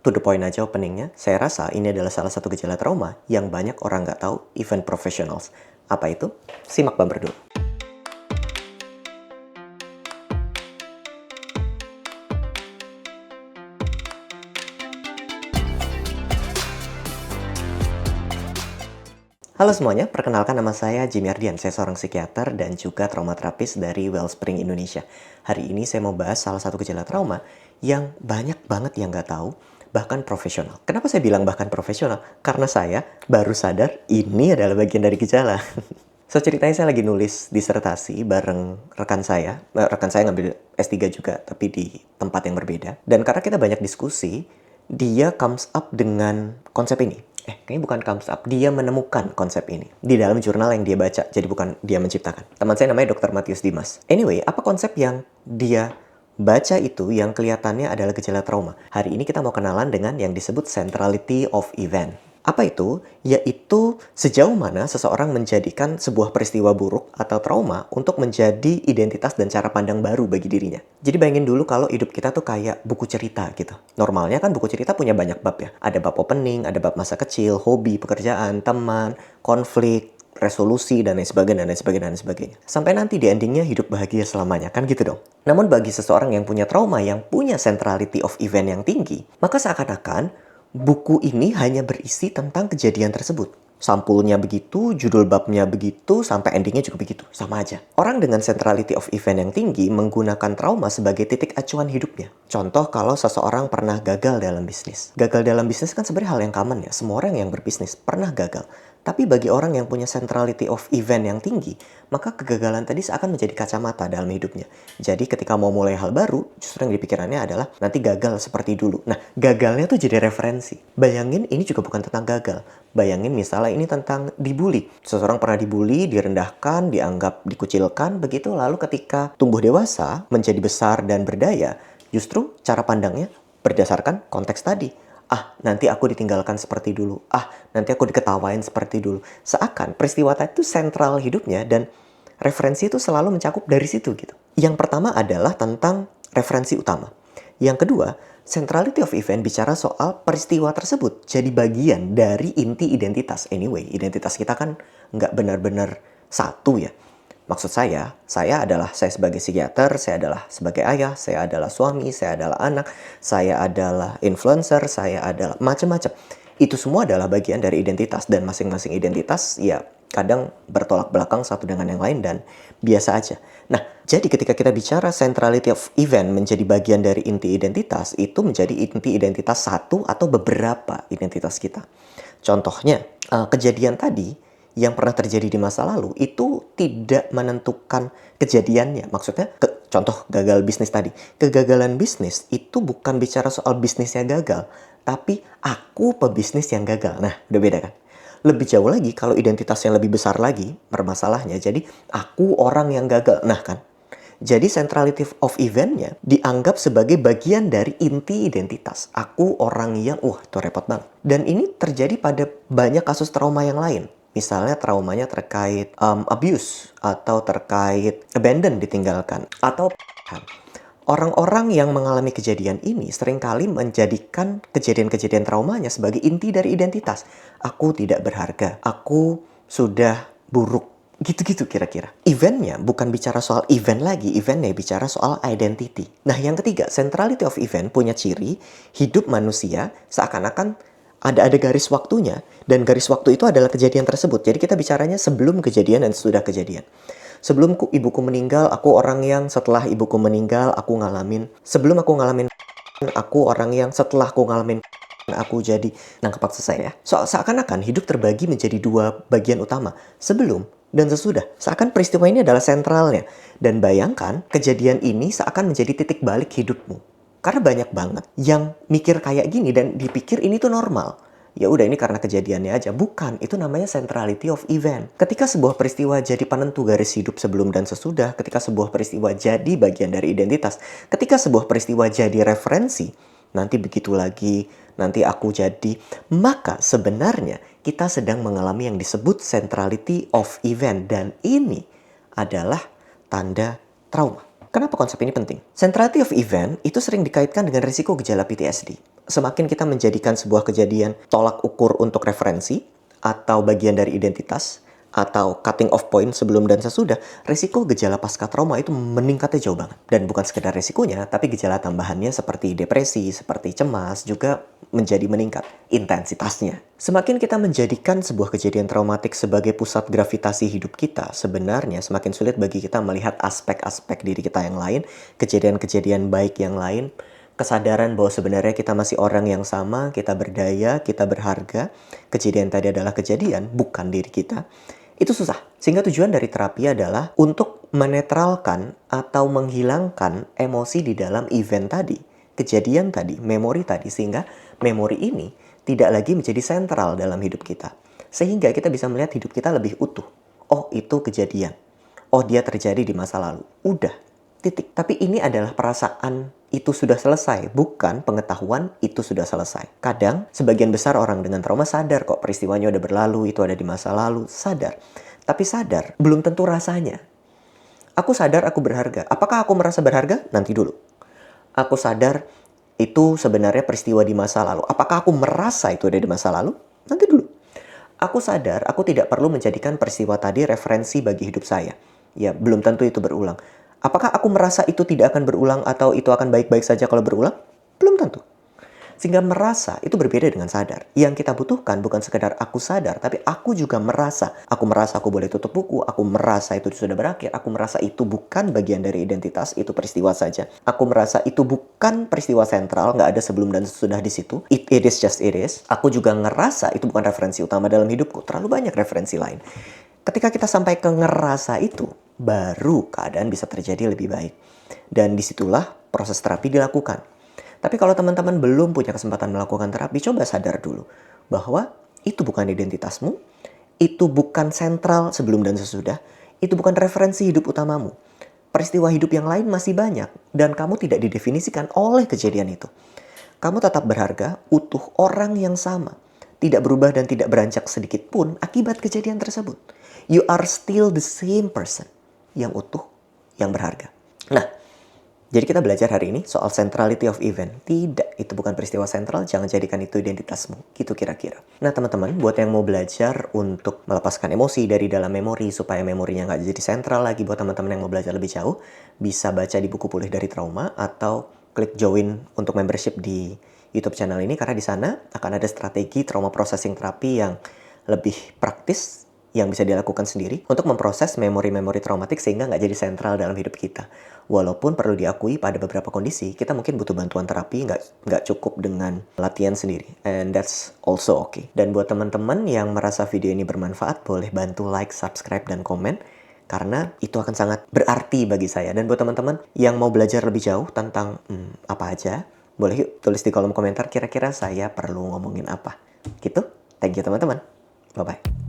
to the point aja openingnya. Saya rasa ini adalah salah satu gejala trauma yang banyak orang nggak tahu, even professionals. Apa itu? Simak bumper dulu. Halo semuanya, perkenalkan nama saya Jimmy Ardian. Saya seorang psikiater dan juga traumaterapis dari Wellspring Indonesia. Hari ini saya mau bahas salah satu gejala trauma yang banyak banget yang nggak tahu, bahkan profesional. Kenapa saya bilang bahkan profesional? Karena saya baru sadar ini adalah bagian dari gejala. So, ceritanya saya lagi nulis disertasi bareng rekan saya. Rekan saya ngambil S3 juga, tapi di tempat yang berbeda. Dan karena kita banyak diskusi, dia comes up dengan konsep ini. Kayaknya bukan comes up, dia menemukan konsep ini di dalam jurnal yang dia baca, jadi bukan dia menciptakan. Teman saya namanya Dr. Matius Dimas. Anyway, apa konsep yang dia baca itu yang kelihatannya adalah gejala trauma? Hari ini kita mau kenalan dengan yang disebut centrality of event. Apa itu? Yaitu sejauh mana seseorang menjadikan sebuah peristiwa buruk atau trauma untuk menjadi identitas dan cara pandang baru bagi dirinya. Jadi bayangin dulu kalau hidup kita tuh kayak buku cerita gitu. Normalnya kan buku cerita punya banyak bab ya. Ada bab opening, ada bab masa kecil, hobi, pekerjaan, teman, konflik, resolusi, dan lain sebagainya, dan lain sebagainya, dan lain sebagainya. Sampai nanti di endingnya hidup bahagia selamanya, kan gitu dong. Namun bagi seseorang yang punya trauma, yang punya centrality of event yang tinggi, maka seakan-akan buku ini hanya berisi tentang kejadian tersebut. Sampulnya begitu, judul babnya begitu, sampai endingnya juga begitu. Sama aja. Orang dengan centrality of event yang tinggi menggunakan trauma sebagai titik acuan hidupnya. Contoh kalau seseorang pernah gagal dalam bisnis. Gagal dalam bisnis kan sebenarnya hal yang common ya. Semua orang yang berbisnis pernah gagal. Tapi bagi orang yang punya centrality of event yang tinggi, maka kegagalan tadi seakan menjadi kacamata dalam hidupnya. Jadi ketika mau mulai hal baru, justru yang dipikirannya adalah nanti gagal seperti dulu. Nah, gagalnya tuh jadi referensi. Bayangin ini juga bukan tentang gagal. Bayangin misalnya ini tentang dibully. Seseorang pernah dibully, direndahkan, dianggap dikucilkan, begitu lalu ketika tumbuh dewasa, menjadi besar dan berdaya, justru cara pandangnya berdasarkan konteks tadi. Nanti aku ditinggalkan seperti dulu. Nanti aku diketawain seperti dulu. Seakan peristiwa tadi itu sentral hidupnya dan referensi itu selalu mencakup dari situ gitu. Yang pertama adalah tentang referensi utama. Yang kedua, centrality of event bicara soal peristiwa tersebut jadi bagian dari inti identitas. Anyway, identitas kita kan nggak benar-benar satu ya. Maksud saya adalah saya sebagai psikiater, saya adalah sebagai ayah, saya adalah suami, saya adalah anak, saya adalah influencer, saya adalah macam-macam. Itu semua adalah bagian dari identitas dan masing-masing identitas ya kadang bertolak belakang satu dengan yang lain dan biasa aja. Nah, jadi ketika kita bicara centrality of event menjadi bagian dari inti identitas, itu menjadi inti identitas satu atau beberapa identitas kita. Contohnya, kejadian tadi yang pernah terjadi di masa lalu itu tidak menentukan kejadiannya. Maksudnya, contoh gagal bisnis tadi. Kegagalan bisnis itu bukan bicara soal bisnisnya gagal, tapi aku pebisnis yang gagal. Nah, udah beda kan? Lebih jauh lagi kalau identitas yang lebih besar lagi bermasalahnya. Jadi, aku orang yang gagal. Nah kan? Jadi centrality of event-nya dianggap sebagai bagian dari inti identitas. Aku orang yang, itu repot banget. Dan ini terjadi pada banyak kasus trauma yang lain. Misalnya traumanya terkait abuse, atau terkait abandon, ditinggalkan, atau orang-orang yang mengalami kejadian ini seringkali menjadikan kejadian-kejadian traumanya sebagai inti dari identitas. Aku tidak berharga, aku sudah buruk, gitu-gitu kira-kira. Eventnya bukan bicara soal event lagi, eventnya bicara soal identity. Nah, yang ketiga, centrality of event punya ciri hidup manusia seakan-akan ada garis waktunya, dan garis waktu itu adalah kejadian tersebut. Jadi kita bicaranya sebelum kejadian dan sesudah kejadian. Sebelum ibuku meninggal, aku orang yang setelah ibuku meninggal, aku ngalamin. Sebelum aku ngalamin, aku orang yang setelah aku ngalamin, aku jadi. Nangkep maksud saya ya? Seakan-akan hidup terbagi menjadi dua bagian utama. Sebelum dan sesudah. Seakan peristiwa ini adalah sentralnya. Dan bayangkan, kejadian ini seakan menjadi titik balik hidupmu. Karena banyak banget yang mikir kayak gini dan dipikir ini tuh normal. Ya udah, ini karena kejadiannya aja. Bukan, itu namanya centrality of event. Ketika sebuah peristiwa jadi penentu garis hidup sebelum dan sesudah, ketika sebuah peristiwa jadi bagian dari identitas, ketika sebuah peristiwa jadi referensi, nanti begitu lagi, nanti aku jadi, maka sebenarnya kita sedang mengalami yang disebut centrality of event. Dan ini adalah tanda trauma. Kenapa konsep ini penting? Centrality of event itu sering dikaitkan dengan risiko gejala PTSD. semakin kita menjadikan sebuah kejadian tolak ukur untuk referensi, atau bagian dari identitas, atau cutting off point sebelum dan sesudah, resiko gejala pasca trauma itu meningkatnya jauh banget. Dan bukan sekedar resikonya, tapi gejala tambahannya seperti depresi, seperti cemas, juga menjadi meningkat intensitasnya. Semakin kita menjadikan sebuah kejadian traumatik sebagai pusat gravitasi hidup kita, sebenarnya semakin sulit bagi kita melihat aspek-aspek diri kita yang lain, kejadian-kejadian baik yang lain, kesadaran bahwa sebenarnya kita masih orang yang sama, kita berdaya, kita berharga, kejadian tadi adalah kejadian, bukan diri kita. Itu susah. Sehingga tujuan dari terapi adalah untuk menetralkan atau menghilangkan emosi di dalam event tadi, kejadian tadi, memori tadi, sehingga memori ini tidak lagi menjadi sentral dalam hidup kita. Sehingga kita bisa melihat hidup kita lebih utuh. Oh, itu kejadian. Oh, dia terjadi di masa lalu. Udah, titik. Tapi ini adalah perasaan itu sudah selesai, bukan pengetahuan itu sudah selesai. Kadang, sebagian besar orang dengan trauma sadar kok peristiwanya udah berlalu, itu ada di masa lalu, sadar. Tapi sadar, belum tentu rasanya. Aku sadar aku berharga. Apakah aku merasa berharga? Nanti dulu. Aku sadar itu sebenarnya peristiwa di masa lalu. Apakah aku merasa itu ada di masa lalu? Nanti dulu. Aku sadar aku tidak perlu menjadikan peristiwa tadi referensi bagi hidup saya. Ya, belum tentu itu berulang. Apakah aku merasa itu tidak akan berulang atau itu akan baik-baik saja kalau berulang? Belum tentu. Sehingga merasa itu berbeda dengan sadar. Yang kita butuhkan bukan sekedar aku sadar, tapi aku juga merasa. Aku merasa aku boleh tutup buku, aku merasa itu sudah berakhir, aku merasa itu bukan bagian dari identitas, itu peristiwa saja. Aku merasa itu bukan peristiwa sentral, nggak ada sebelum dan sesudah di situ. It is just it is. Aku juga ngerasa itu bukan referensi utama dalam hidupku. Terlalu banyak referensi lain. Ketika kita sampai ke ngerasa itu, baru keadaan bisa terjadi lebih baik. Dan disitulah proses terapi dilakukan. Tapi kalau teman-teman belum punya kesempatan melakukan terapi, coba sadar dulu bahwa itu bukan identitasmu, itu bukan sentral sebelum dan sesudah, itu bukan referensi hidup utamamu. Peristiwa hidup yang lain masih banyak, dan kamu tidak didefinisikan oleh kejadian itu. Kamu tetap berharga, utuh orang yang sama, tidak berubah dan tidak beranjak sedikit pun akibat kejadian tersebut. You are still the same person yang utuh, yang berharga. Nah, jadi kita belajar hari ini soal centrality of event. Tidak, itu bukan peristiwa sentral, jangan jadikan itu identitasmu. Gitu kira-kira. Nah teman-teman, buat yang mau belajar untuk melepaskan emosi dari dalam memori supaya memorinya nggak jadi sentral lagi, buat teman-teman yang mau belajar lebih jauh, bisa baca di buku Pulih dari Trauma atau klik join untuk membership di YouTube channel ini, karena di sana akan ada strategi trauma processing terapi yang lebih praktis yang bisa dilakukan sendiri untuk memproses memori-memori traumatik sehingga nggak jadi sentral dalam hidup kita. Walaupun perlu diakui pada beberapa kondisi kita mungkin butuh bantuan terapi, nggak cukup dengan latihan sendiri. And that's also okay. Dan buat teman-teman yang merasa video ini bermanfaat, boleh bantu like, subscribe, dan komen. Karena itu akan sangat berarti bagi saya. Dan buat teman-teman yang mau belajar lebih jauh tentang apa aja, boleh yuk tulis di kolom komentar kira-kira saya perlu ngomongin apa. Gitu. Thank you teman-teman. Bye-bye.